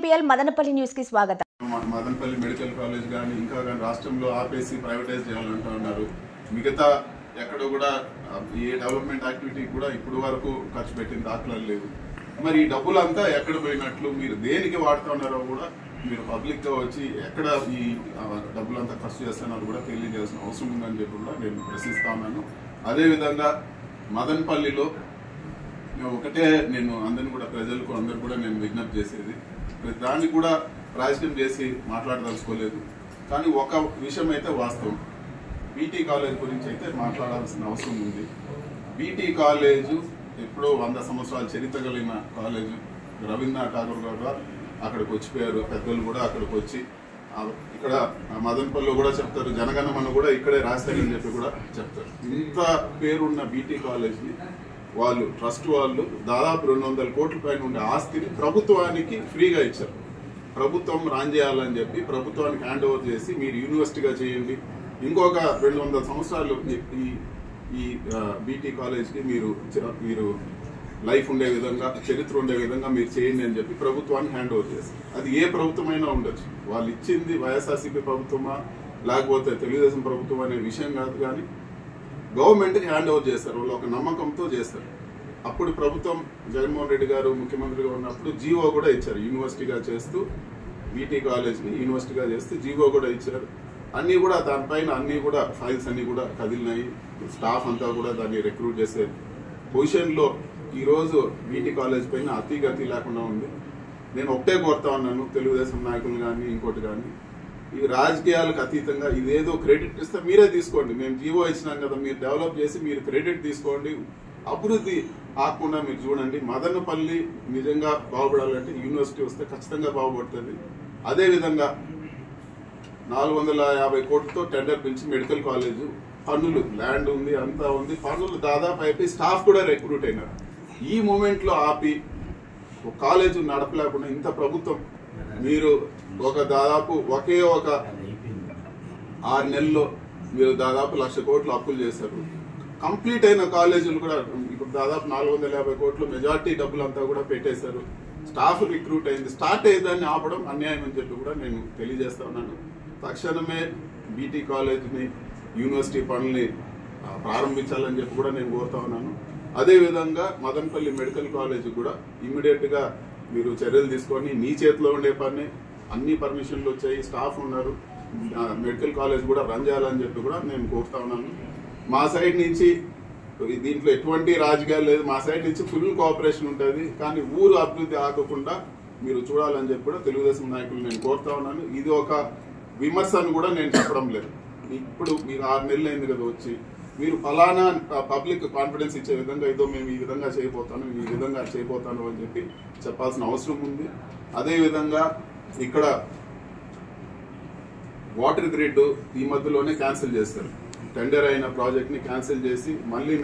TPL Madanapalle news కి స్వాగతం. Madanapalle medical college గాని ఇంకా గాని రాష్ట్రంలో ఆపేసి ప్రైవేటైజ్ చేయాలంటూ ఉన్నారు. మిగతా ఎక్కడ కూడా ఏ డెవలప్మెంట్ యాక్టివిటీ కూడా ఇప్పుడు వరకు ఖర్చు పెట్టిన దాఖలాలు లేవు. మరి ఈ డబ్బులంతా ఎక్కడ పోయినట్లు, మీరు దేనికి వాడుతూ ఉన్నారో కూడా మీరు పబ్లిక్ గా వచ్చి ఎక్కడ ఈ డబ్బులంతా ఖర్చు చేస్తున్నారో కూడా తెలియజేయాల్సిన అవసరం ఉందని చెప్పి కూడా నేను ప్రశ్నిస్తా ఉన్నాను. అదేవిధంగా మదనపల్లిలో ఒకటే నేను అందరిని కూడా ప్రజలకు అందరు కూడా నేను విజ్ఞప్తి చేసేది, దాన్ని కూడా రాజకీయం చేసి మాట్లాడదలుచుకోలేదు. కానీ ఒక విషయం అయితే వాస్తవం, బీటీ కాలేజ్ గురించి అయితే మాట్లాడాల్సిన అవసరం ఉంది. బీటీ కాలేజు ఎప్పుడో 100 సంవత్సరాల చరిత్ర కలిగిన కాలేజు. రవీంద్రనాథ్ ఠాగూర్ గారు అక్కడికి వచ్చిపోయారు, పెద్దలు కూడా అక్కడికి వచ్చి ఇక్కడ మదనపల్లిలో కూడా చెప్తారు, జనగణమన కూడా ఇక్కడే రాశారని చెప్పి కూడా చెప్తారు. ఇంత పేరున్న బీటీ కాలేజ్ని వాళ్ళు ట్రస్ట్ వాళ్ళు దాదాపు 200 కోట్ల పైన ఉండే ఆస్తిని ప్రభుత్వానికి ఫ్రీగా ఇచ్చారు. ప్రభుత్వం రాన్ చేయాలని చెప్పి ప్రభుత్వానికి హ్యాండ్ ఓవర్ చేసి మీరు యూనివర్సిటీగా చేయండి, ఇంకొక 200 సంవత్సరాలు ఈ బీటీ కాలేజ్కి మీరు లైఫ్ ఉండే విధంగా, చరిత్ర ఉండే విధంగా మీరు చేయండి అని చెప్పి ప్రభుత్వానికి హ్యాండ్ ఓవర్ చేసి, అది ఏ ప్రభుత్వమైనా ఉండొచ్చు. వాళ్ళు ఇచ్చింది వైఎస్ఆర్సీపీ ప్రభుత్వమా లేకపోతే తెలుగుదేశం ప్రభుత్వం అనే విషయం కాదు, కానీ గవర్నమెంట్కి హ్యాండ్ ఓవర్ చేస్తారు. వాళ్ళు ఒక నమ్మకంతో చేస్తారు. అప్పుడు ప్రభుత్వం జగన్మోహన్ రెడ్డి గారు ముఖ్యమంత్రిగా ఉన్నప్పుడు జీవో కూడా ఇచ్చారు, యూనివర్సిటీగా చేస్తూ బీటీ కాలేజ్ని యూనివర్సిటీగా చేస్తూ జీవో కూడా ఇచ్చారు. అన్నీ కూడా దానిపైన అన్నీ కూడా ఫైల్స్ అన్నీ కూడా కదిలినాయి. స్టాఫ్ అంతా కూడా దాన్ని రిక్రూట్ చేసే పొజిషన్లో ఈరోజు బీటీ కాలేజ్ పైన అతిగతి లేకుండా ఉంది. నేను ఒకటే కోరుతా ఉన్నాను, తెలుగుదేశం నాయకులు కానీ ఇంకోటి కానీ, ఈ రాజకీయాలకు అతీతంగా ఇదేదో క్రెడిట్ ఇస్తే మీరే తీసుకోండి. మేము జీవో ఇచ్చినాం కదా, మీరు డెవలప్ చేసి మీరు క్రెడిట్ తీసుకోండి, అభివృద్ధి ఆకుండా మీరు చూడండి. మదనపల్లి నిజంగా బాగుపడాలంటే యూనివర్సిటీ వస్తే ఖచ్చితంగా బాగుపడుతుంది. అదేవిధంగా 450 కోట్లతో టెండర్ పిలిచి మెడికల్ కాలేజ్ పన్నులు, ల్యాండ్ ఉంది, అంతా ఉంది, పన్నులు దాదాపు అయిపోయి స్టాఫ్ కూడా రిక్రూట్ అయినారు. ఈ మూమెంట్ లో ఆపి ఒక కాలేజ్ నడపలేకుండా ఇంత ప్రభుత్వం మీరు దాదాపు ఒకే 6 నెలల్లో మీరు దాదాపు 1,00,000 కోట్లు అప్పులు చేశారు. కంప్లీట్ అయిన కాలేజీలు కూడా ఇప్పుడు దాదాపు 450 కోట్లు మెజార్టీ డబ్బులు అంతా కూడా పెట్టేశారు. స్టాఫ్ రిక్రూట్ అయింది, స్టార్ట్ అయ్యేదాన్ని ఆపడం అన్యాయం అని చెప్పి కూడా నేను తెలియజేస్తా ఉన్నాను. తక్షణమే బీటీ కాలేజ్ని యూనివర్సిటీ పనుల్ని ప్రారంభించాలని చెప్పి కూడా నేను కోరుతా ఉన్నాను. అదేవిధంగా మదనపల్లి మెడికల్ కాలేజ్ కూడా ఇమ్మీడియట్ గా మీరు చర్యలు తీసుకొని, మీ చేతిలో ఉండే పని అన్ని పర్మిషన్లు వచ్చాయి, స్టాఫ్ ఉన్నారు, మెడికల్ కాలేజ్ కూడా రన్ చేయాలని చెప్పి కూడా నేను కోరుతా ఉన్నాను. మా సైడ్ నుంచి దీంట్లో ఎటువంటి రాజకీయాలు లేదు, మా సైడ్ నుంచి ఫుల్ కోఆపరేషన్ ఉంటుంది. కానీ ఊరు అభివృద్ధి ఆగకుండా మీరు చూడాలని చెప్పి కూడా తెలుగుదేశం నాయకులు నేను కోరుతా ఉన్నాను. ఇది ఒక విమర్శ అని కూడా నేను చెప్పడం లేదు. ఇప్పుడు మీరు 6 నెలలు అయింది కదా వచ్చి, మీరు ఫలానా పబ్లిక్ కాన్ఫిడెన్స్ ఇచ్చే విధంగా ఏదో మేము ఈ విధంగా చేయబోతాను, ఈ విధంగా చేయబోతాను అని చెప్పి చెప్పాల్సిన అవసరం ఉంది. అదేవిధంగా ఇక్కడ వాటర్ గ్రిడ్ ఈ మధ్యలోనే క్యాన్సిల్ చేస్తారు, టెండర్ అయిన ప్రాజెక్ట్ ని క్యాన్సిల్ చేసి మళ్ళీ